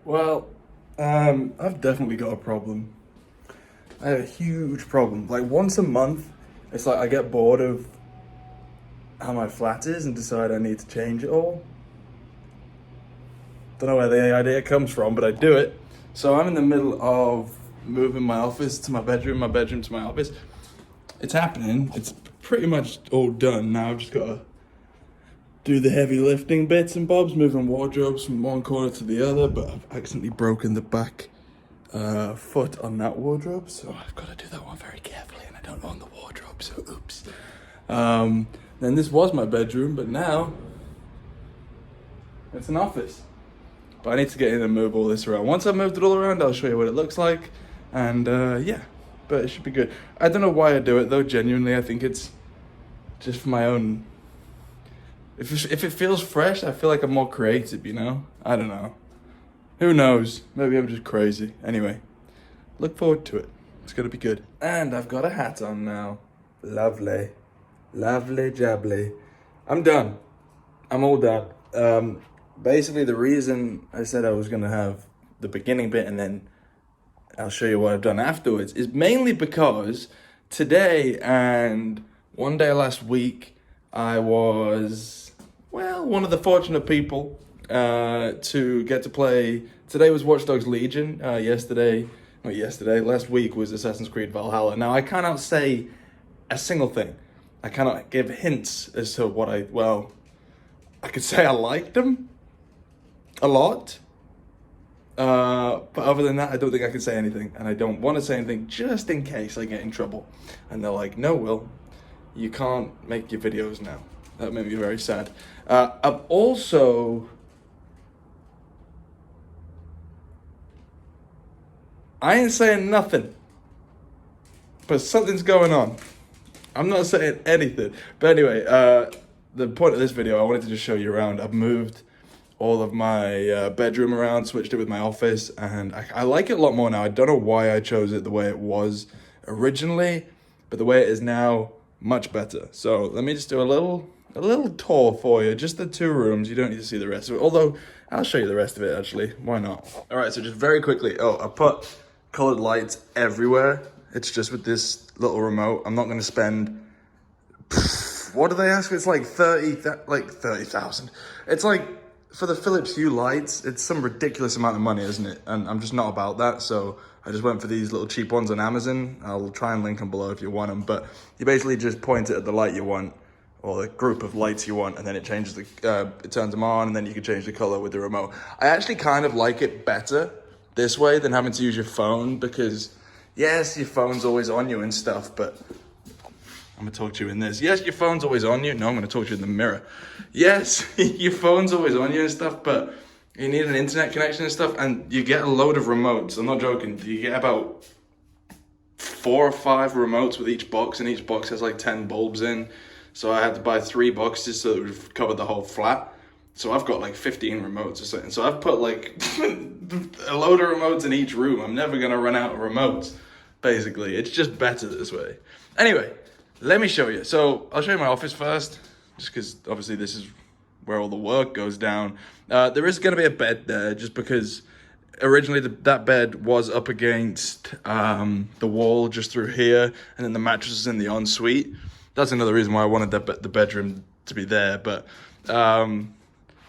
Well, I've definitely got a problem. I have a huge problem. Like once a month, it's like I get bored of how my flat is and decide I need to change it all. Don't know where the idea comes from, but I do it. So I'm in the middle of moving my office to my bedroom to my office. It's happening. It's pretty much all done now. I've just got to do the heavy lifting bits and bobs, moving wardrobes from one corner to the other, but I've accidentally broken the back foot on that wardrobe, so I've got to do that one very carefully, and I don't own the wardrobe, so oops. Then this was my bedroom, but now it's an office. But I need to get in and move all this around. Once I've moved it all around, I'll show you what it looks like, and yeah, but it should be good. I don't know why I do it though, genuinely. I think it's just for my own. If it feels fresh, I feel like I'm more creative, you know? I don't know. Who knows? Maybe I'm just crazy. Anyway, look forward to it. It's gonna be good. And I've got a hat on now. Lovely. Lovely jubbly. I'm done. I'm all done. Basically the reason I said I was gonna have the beginning bit and then I'll show you what I've done afterwards is mainly because today and one day last week, I was, well, one of the fortunate people to get to play. Today was Watch Dogs Legion. Last week was Assassin's Creed Valhalla. Now, I cannot say a single thing. I cannot give hints as to what I could say I liked them a lot. But other than that, I don't think I can say anything. And I don't want to say anything just in case I get in trouble. And they're like, no, Will, you can't make your videos now. That made me very sad. I've also... I ain't saying nothing. But something's going on. I'm not saying anything. But anyway, the point of this video, I wanted to just show you around. I've moved all of my bedroom around, switched it with my office, and I like it a lot more now. I don't know why I chose it the way it was originally, but the way it is now, much better. So let me just do a little tour for you. Just the two rooms. You don't need to see the rest of it. Although I'll show you the rest of it actually. Why not? All right. So just very quickly. Oh, I put colored lights everywhere. It's just with this little remote. I'm not going to spend. What do they ask? It's like 30,000. It's like for the Philips Hue lights. It's some ridiculous amount of money, isn't it? And I'm just not about that. So I just went for these little cheap ones on Amazon. I'll try and link them below if you want them. But you basically just point it at the light you want, or the group of lights you want, and then it changes it turns them on, and then you can change the color with the remote. I actually kind of like it better this way than having to use your phone, because yes, your phone's always on you and stuff, but I'm gonna talk to you in this. Yes, your phone's always on you. No, I'm gonna talk to you in the mirror. Yes, your phone's always on you and stuff, but you need an internet connection and stuff, and you get a load of remotes. I'm not joking. You get about 4 or 5 remotes with each box, and each box has like 10 bulbs in. So I had to buy 3 boxes so it would cover the whole flat. So I've got like 15 remotes or something. So I've put like a load of remotes in each room. I'm never gonna run out of remotes, basically. It's just better this way. Anyway, let me show you. So I'll show you my office first, just because obviously this is where all the work goes down. There is gonna be a bed there, just because originally that bed was up against the wall just through here, and then the mattress is in the ensuite. That's another reason why I wanted the bedroom to be there. But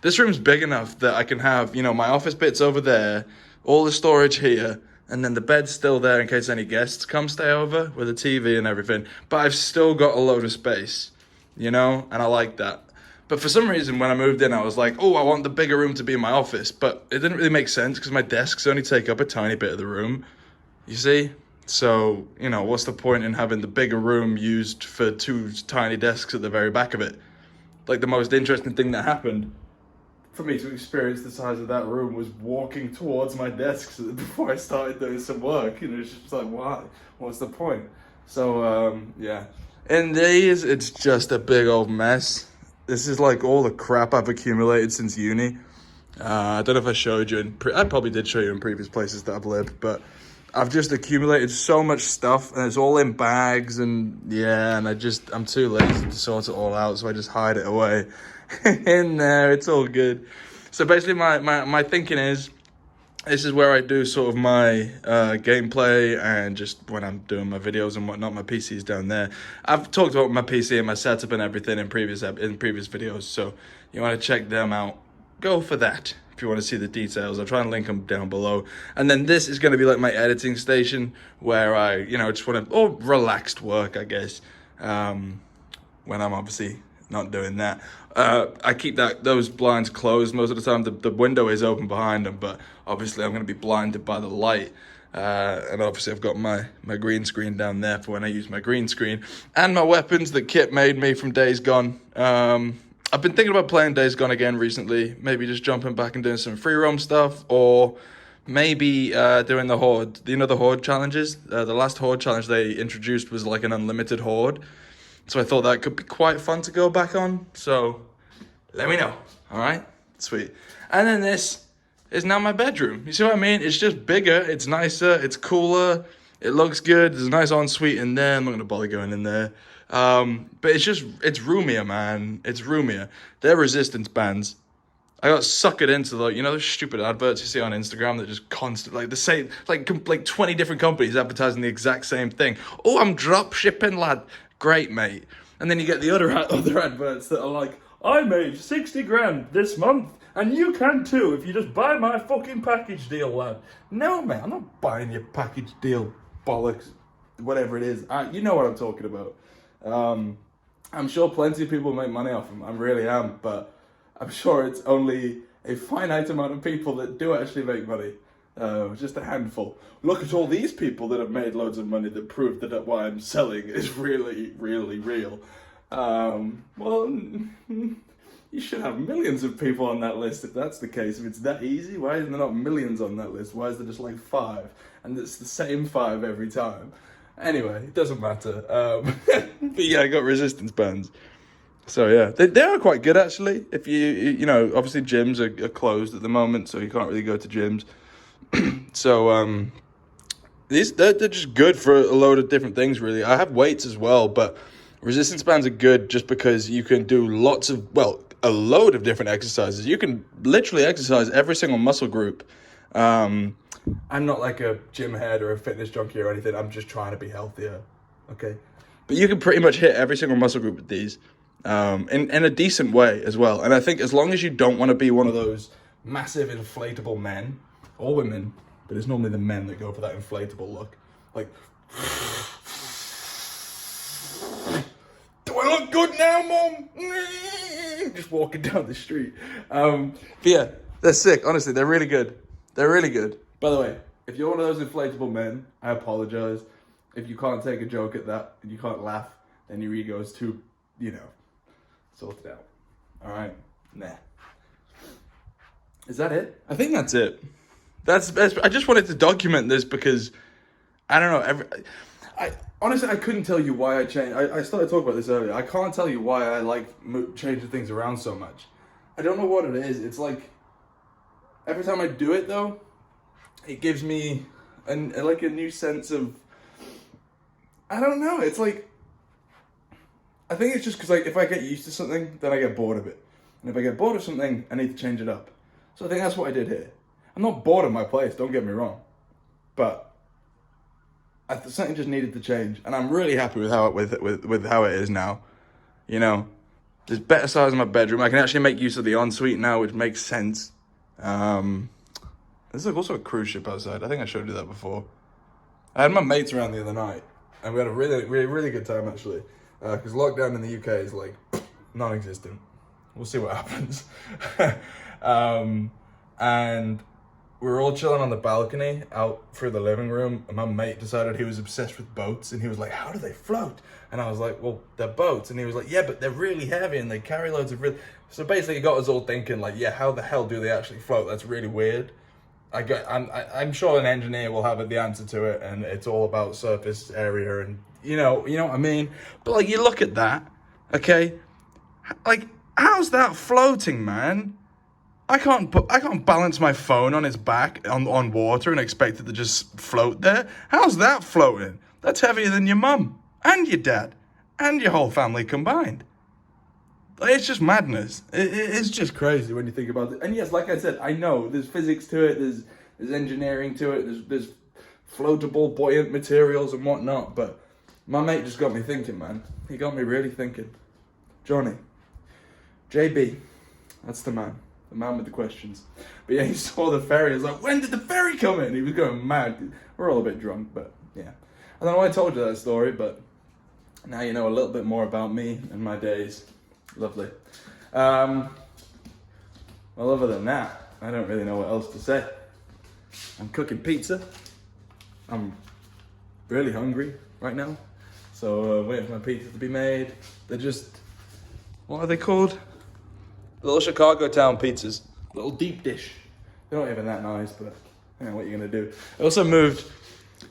this room's big enough that I can have, you know, my office bits over there, all the storage here, and then the bed's still there in case any guests come stay over with a TV and everything. But I've still got a load of space, you know, and I like that. But for some reason, when I moved in, I was like, oh, I want the bigger room to be my office. But it didn't really make sense because my desks only take up a tiny bit of the room, you see? So, you know, what's the point in having the bigger room used for 2 tiny desks at the very back of it? Like, the most interesting thing that happened for me to experience the size of that room was walking towards my desks before I started doing some work. You know, it's just like, why? What's the point? So, yeah. In these, it's just a big old mess. This is like all the crap I've accumulated since uni. I don't know if I showed you, I probably did show you in previous places that I've lived, but I've just accumulated so much stuff, and it's all in bags, and yeah, and I'm too lazy to sort it all out, so I just hide it away in there. It's all good. So basically my thinking is, This is where I do sort of my gameplay, and just when I'm doing my videos and whatnot. My PC is down there. I've talked about my PC and my setup and everything in previous videos, so you want to check them out, go for that if you want to see the details. I'll try and link them down below. And then this is going to be like my editing station, where I, just want to, or relaxed work, I guess, when I'm obviously not doing that. I keep those blinds closed most of the time. The window is open behind them, but obviously I'm going to be blinded by the light. And obviously I've got my green screen down there for when I use my green screen. And my weapons that Kit made me from Days Gone. I've been thinking about playing Days Gone again recently. Maybe just jumping back and doing some free roam stuff, or maybe doing the Horde. The Horde challenges? The last Horde challenge they introduced was like an unlimited Horde. So I thought that could be quite fun to go back on. So let me know. All right? Sweet. And then this is now my bedroom. You see what I mean? It's just bigger. It's nicer. It's cooler. It looks good. There's a nice ensuite in there. I'm not going to bother going in there. But it's roomier, man. It's roomier. They're resistance bands. I got suckered into those stupid adverts you see on Instagram that just constant, like the same, like 20 different companies advertising the exact same thing. Oh, I'm drop shipping, lad. Great, mate. And then you get the other adverts that are like, I made 60 grand this month, and you can too if you just buy my fucking package deal, lad. No, mate, I'm not buying your package deal, bollocks, whatever it is. You know what I'm talking about. I'm sure plenty of people make money off them. I really am, but I'm sure it's only a finite amount of people that do actually make money. Just a handful. Look at all these people that have made loads of money that prove that what I'm selling is really, really real. Well, you should have millions of people on that list if that's the case. If it's that easy, why is there not millions on that list? Why is there just like 5? And it's the same 5 every time. Anyway, it doesn't matter. But yeah, I got resistance bands. So yeah, they are quite good actually. If obviously gyms are closed at the moment, so you can't really go to gyms. So they're just good for a load of different things really. I have weights as well, but resistance bands are good just because you can do a load of different exercises. You can literally exercise every single muscle group. I'm not like a gym head or a fitness junkie or anything. I'm just trying to be healthier, okay? But you can pretty much hit every single muscle group with these in a decent way as well. And I think as long as you don't want to be one of those massive inflatable men or women, but it's normally the men that go for that inflatable look. Like, do I look good now, Mom? Just walking down the street. But yeah, they're sick. Honestly, they're really good. They're really good. By the way, if you're one of those inflatable men, I apologize. If you can't take a joke at that and you can't laugh, then your ego is too, sorted out. All right? Nah. Is that it? I think that's it. I just wanted to document this because, I don't know, honestly, I couldn't tell you why I changed. I started talking about this earlier. I can't tell you why I like changing things around so much. I don't know what it is. It's like, every time I do it though, it gives me a new sense of, I don't know, it's like, I think it's just because if I get used to something, then I get bored of it. And if I get bored of something, I need to change it up. So I think that's what I did here. I'm not bored of my place, don't get me wrong. But something just needed to change. And I'm really happy with how it is now. There's better size in my bedroom. I can actually make use of the ensuite now, which makes sense. There's also a cruise ship outside. I think I showed you that before. I had my mates around the other night, and we had a really, really, really good time actually. Because lockdown in the UK is like non-existent. We'll see what happens. And we were all chilling on the balcony out through the living room, and my mate decided he was obsessed with boats, and he was like, how do they float? And I was like, well, they're boats. And he was like, yeah, but they're really heavy and they carry loads of So basically it got us all thinking like, yeah, how the hell do they actually float? That's really weird. I'm sure an engineer will have the answer to it, and it's all about surface area and you know what I mean? But like, you look at that, okay? Like, how's that floating, man? I can't balance my phone on its back on water and expect it to just float there. How's that floating? That's heavier than your mum and your dad and your whole family combined. Like, it's just madness. It's just crazy when you think about it. And yes, like I said, I know there's physics to it. There's engineering to it. There's floatable, buoyant materials and whatnot. But my mate just got me thinking, man. He got me really thinking. Johnny, JB, that's the man with the questions. But yeah, he saw the ferry. He was like, when did the ferry come in? He was going mad. We're all a bit drunk, but yeah. I don't know why I told you that story, but now you know a little bit more about me and my days. Lovely. Well, other than that, I don't really know what else to say. I'm cooking pizza. I'm really hungry right now. So waiting for my pizza to be made. They're just, what are they called? Little Chicago town pizzas. Little deep dish. They're not even that nice, but you know what you're gonna do. I also moved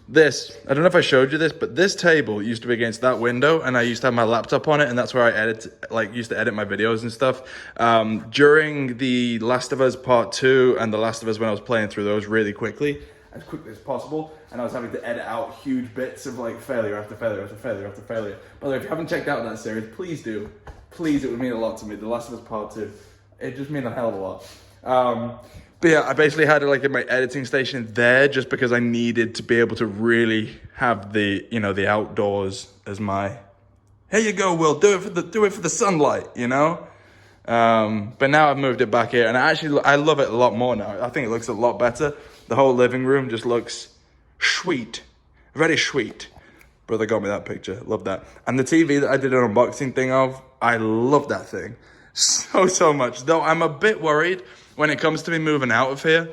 this. I don't know if I showed you this, but this table used to be against that window, and I used to have my laptop on it, and that's where I used to edit my videos and stuff. During the Last of Us Part 2 and the Last of Us, when I was playing through those really quickly as possible, and I was having to edit out huge bits of like failure after failure after failure after failure. By the way, if you haven't checked out that series, please do. Please, it would mean a lot to me. The Last of Us Part 2. It just means a hell of a lot. But yeah, I basically had it like in my editing station there just because I needed to be able to really have the, you know, the outdoors as my, here you go, Will, do it for the sunlight, you know? But now I've moved it back here, and I love it a lot more now. I think it looks a lot better. The whole living room just looks sweet, very sweet. Brother got me that picture, love that. And the TV that I did an unboxing thing of, I love that thing so much. Though I'm a bit worried when it comes to me moving out of here.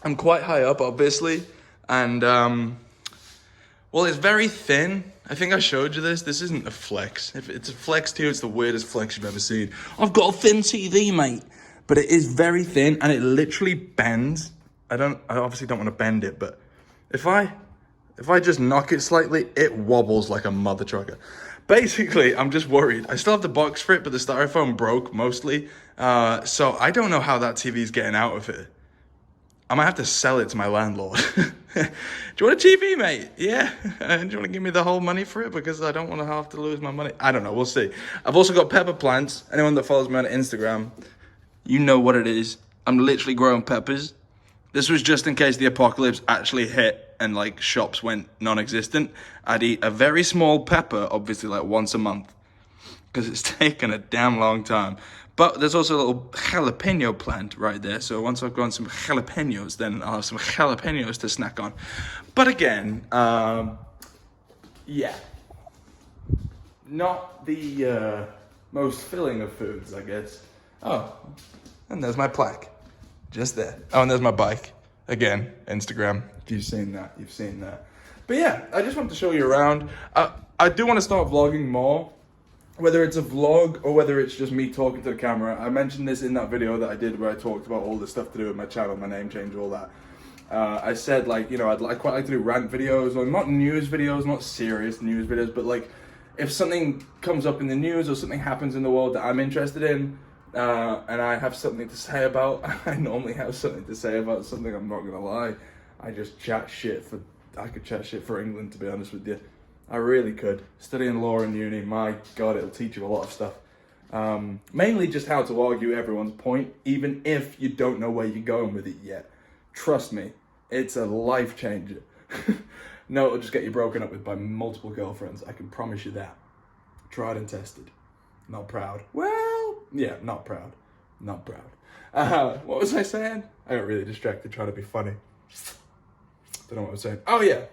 I'm quite high up, obviously, and well, it's very thin. I think I showed you this. This isn't a flex. If it's a flex to you, it's the weirdest flex you've ever seen. I've got a thin TV, mate, but it is very thin, and it literally bends. I obviously don't want to bend it, but if I just knock it slightly, it wobbles like a mother trucker. Basically, I'm just worried. I still have the box for it, but the styrofoam broke mostly. So I don't know how that TV's getting out of here. I might have to sell it to my landlord. Do you want a TV, mate? Yeah. Do you want to give me the whole money for it? Because I don't want to have to lose my money. I don't know. We'll see. I've also got pepper plants. Anyone that follows me on Instagram, you know what it is. I'm literally growing peppers. This was just in case the apocalypse actually hit and like shops went non-existent. I'd eat a very small pepper, obviously like once a month, because it's taken a damn long time. But there's also a little jalapeno plant right there. So once I've grown some jalapenos, then I'll have some jalapenos to snack on. But again, yeah, not the most filling of foods, I guess. Oh, and there's my plaque. Just there. Oh, and there's my bike. Again, Instagram. If you've seen that, you've seen that. But yeah, I just want to show you around. I do want to start vlogging more. Whether it's a vlog or whether it's just me talking to the camera. I mentioned this in that video that I did where I talked about all the stuff to do with my channel, my name change, all that. I said, like, you know, I'd quite like to do rant videos, or not news videos, not serious news videos, but like if something comes up in the news or something happens in the world that I'm interested in, and I have something to say about, I normally have something to say about something, I'm not gonna lie. I just chat shit I could chat shit for England, to be honest with you. I really could. Studying law in uni, my God, it'll teach you a lot of stuff. Mainly just how to argue everyone's point, even if you don't know where you're going with it yet. Trust me, it's a life changer. No, it'll just get you broken up with by multiple girlfriends. I can promise you that. Tried and tested. Not proud. Well, yeah, not proud. Not proud. What was I saying? I got really distracted trying to be funny. Don't know what I was saying. Oh yeah,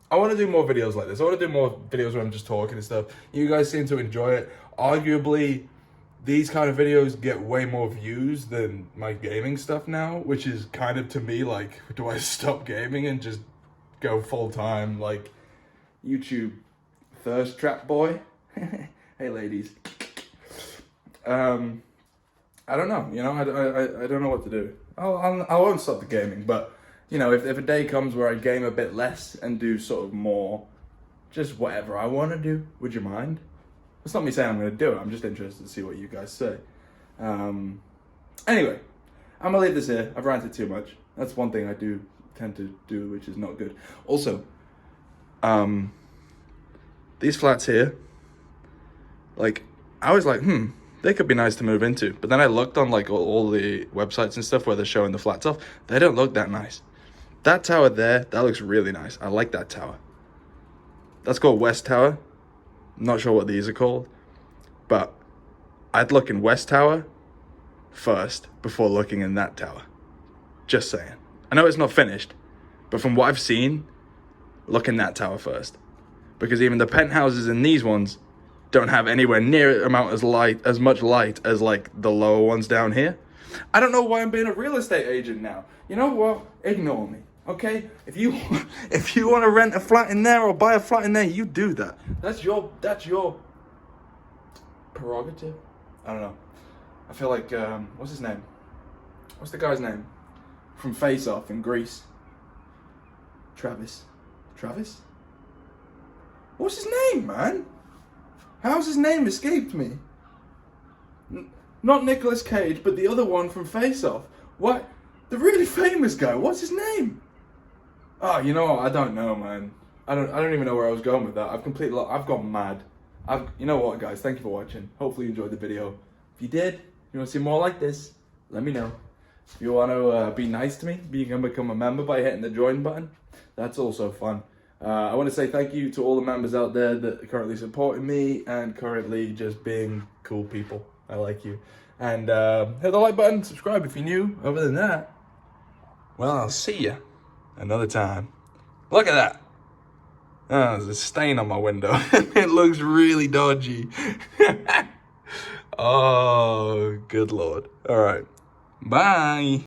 I want to do more videos like this. I want to do more videos where I'm just talking and stuff. You guys seem to enjoy it. Arguably, these kind of videos get way more views than my gaming stuff now, which is kind of, to me, like, do I stop gaming and just go full time, like, YouTube thirst trap boy? Hey ladies. I don't know, you know, I don't know what to do. I won't stop the gaming, but you know, if a day comes where I game a bit less and do sort of more, just whatever I want to do, would you mind? It's not me saying I'm going to do it, I'm just interested to see what you guys say. Anyway, I'm going to leave this here. I've ranted too much. That's one thing I do tend to do, which is not good. Also, these flats here, like, I was like, they could be nice to move into. But then I looked on like all the websites and stuff where they're showing the flats off. They don't look that nice. That tower there, that looks really nice. I like that tower. That's called West Tower. I'm not sure what these are called. But I'd look in West Tower first before looking in that tower. Just saying. I know it's not finished, but from what I've seen, look in that tower first. Because even the penthouses in these ones don't have anywhere near amount as much light as like the lower ones down here. I don't know why I'm being a real estate agent now. You know what? Ignore me, okay? If you want to rent a flat in there or buy a flat in there, you do that. That's your prerogative. I don't know. I feel like what's his name? What's the guy's name from Face Off in Greece? Travis. What's his name, man? How's his name escaped me? Not Nicolas Cage, but the other one from Face Off. What? The really famous guy. What's his name? Oh, you know what? I don't know, man. I don't even know where I was going with that. I've gone mad. You know what, guys? Thank you for watching. Hopefully you enjoyed the video. If you did, you want to see more like this, let me know. If you want to be nice to me, you can become a member by hitting the join button. That's also fun. I want to say thank you to all the members out there that are currently supporting me and currently just being cool people. I like you. And hit the like button, subscribe if you're new. Other than that, well, I'll see you another time. Look at that. Oh, there's a stain on my window. It looks really dodgy. Oh, good Lord. All right. Bye.